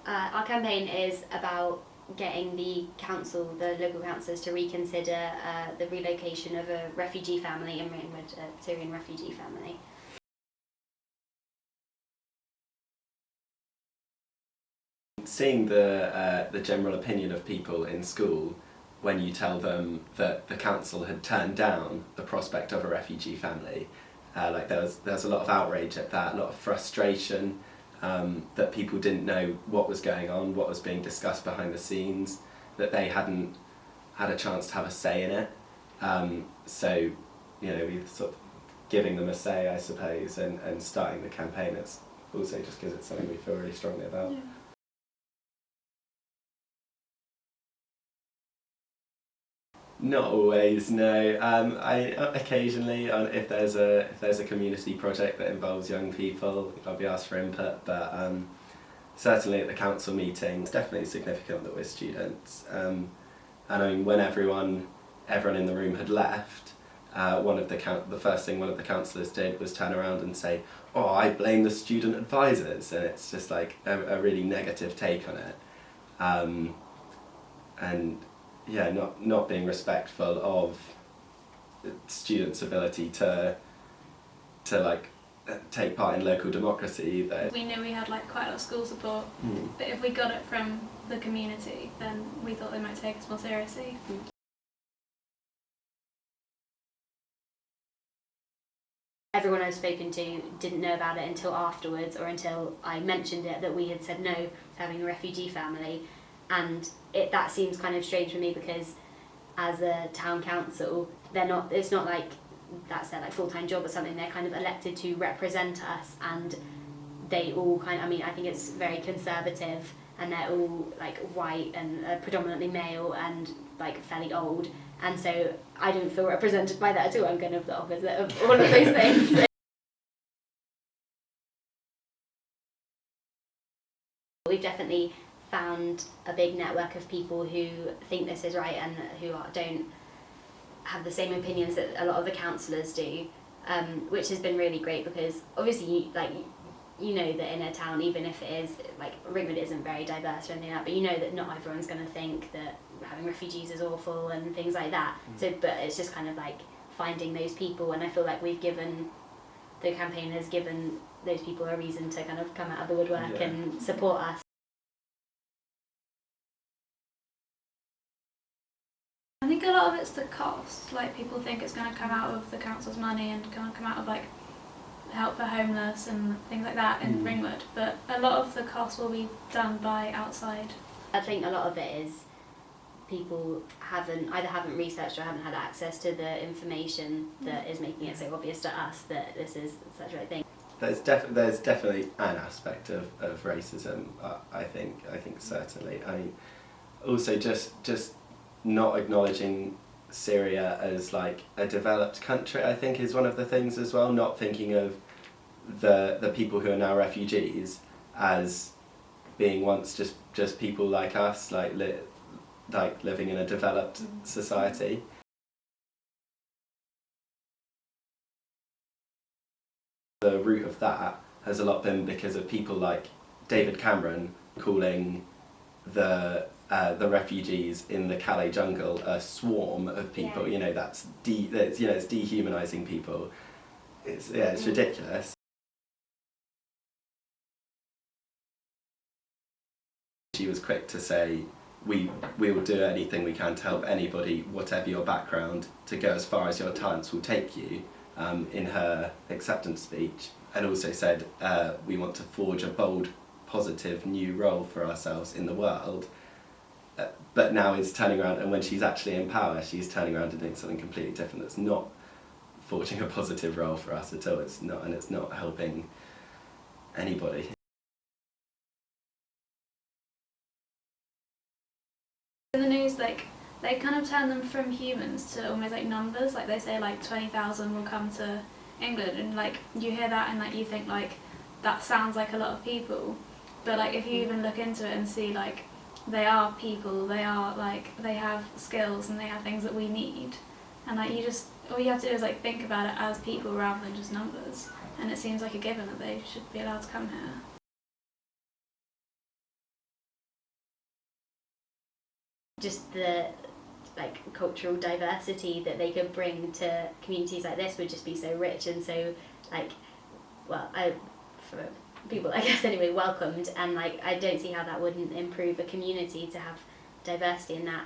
Our campaign is about getting the local councils, to reconsider the relocation of a refugee family in Ringwood, a Syrian refugee family. Seeing the general opinion of people in school when you tell them that the council had turned down the prospect of a refugee family, like there was a lot of outrage at that, a lot of frustration, that people didn't know what was going on, what was being discussed behind the scenes, that they hadn't had a chance to have a say in it. So, we're sort of giving them a say, I suppose, and starting the campaign. It's also just because it's something we feel really strongly about. Yeah. Not always, no. I occasionally, if there's a community project that involves young people, I'll be asked for input. But certainly at the council meeting, it's definitely significant that we're students. And I mean, when everyone in the room had left, the first thing one of the councillors did was turn around and say, "Oh, I blame the student advisors," and it's just like a really negative take on it. And yeah, not being respectful of students' ability to like take part in local democracy. We knew we had like quite a lot of school support, but if we got it from the community, then we thought they might take us more seriously. Everyone I've spoken to didn't know about it until afterwards, or until I mentioned it, that we had said no to having a refugee family. And that seems kind of strange for me, because as a town council, it's not like that's their full-time job or something. They're kind of elected to represent us, and they all I think it's very conservative, and they're all like white and predominantly male and like fairly old, and so I don't feel represented by that at all. I'm kind of the opposite of all of those things. We've definitely found a big network of people who think this is right, and who don't have the same opinions that a lot of the councillors do, which has been really great, because obviously you know that in a town, even if it is like Ringwood isn't very diverse or anything like that, but you know that not everyone's going to think that having refugees is awful and things like that. So, but it's just kind of like finding those people, and I feel like the campaign has given those people a reason to kind of come out of the woodwork and support us. I think a lot of it's the cost. Like, people think it's going to come out of the council's money and going to come out of like help for homeless and things like that in Ringwood, but a lot of the cost will be done by outside. I think a lot of it is people either haven't researched or haven't had access to the information that is making it so obvious to us that this is such a right thing. There's definitely an aspect of racism. I think certainly. I mean, also just not acknowledging Syria as like a developed country, I think, is one of the things as well. Not thinking of the people who are now refugees as being once just people like us, like living in a developed society. The root of that has a lot been because of people like David Cameron calling the refugees in the Calais jungle a swarm of people. Yeah. That's it's dehumanising people. It's ridiculous. She was quick to say, we will do anything we can to help anybody, whatever your background, to go as far as your talents will take you, in her acceptance speech, and also said we want to forge a bold, positive new role for ourselves in the world. But now is turning around, and when she's actually in power, she's turning around and doing something completely different that's not forging a positive role for us at all. It's not helping anybody. In the news, they kind of turn them from humans to almost like numbers. Like, they say like 20,000 will come to England, and like you hear that and like you think like that sounds like a lot of people, but like if you even look into it and see like they are people, they have skills and they have things that we need, and like all you have to do is like think about it as people rather than just numbers, and it seems like a given that they should be allowed to come here. just the like cultural diversity that they could bring to communities like this would just be so rich and so like, well, for people I guess anyway, welcomed, and like I don't see how that wouldn't improve a community to have diversity in that.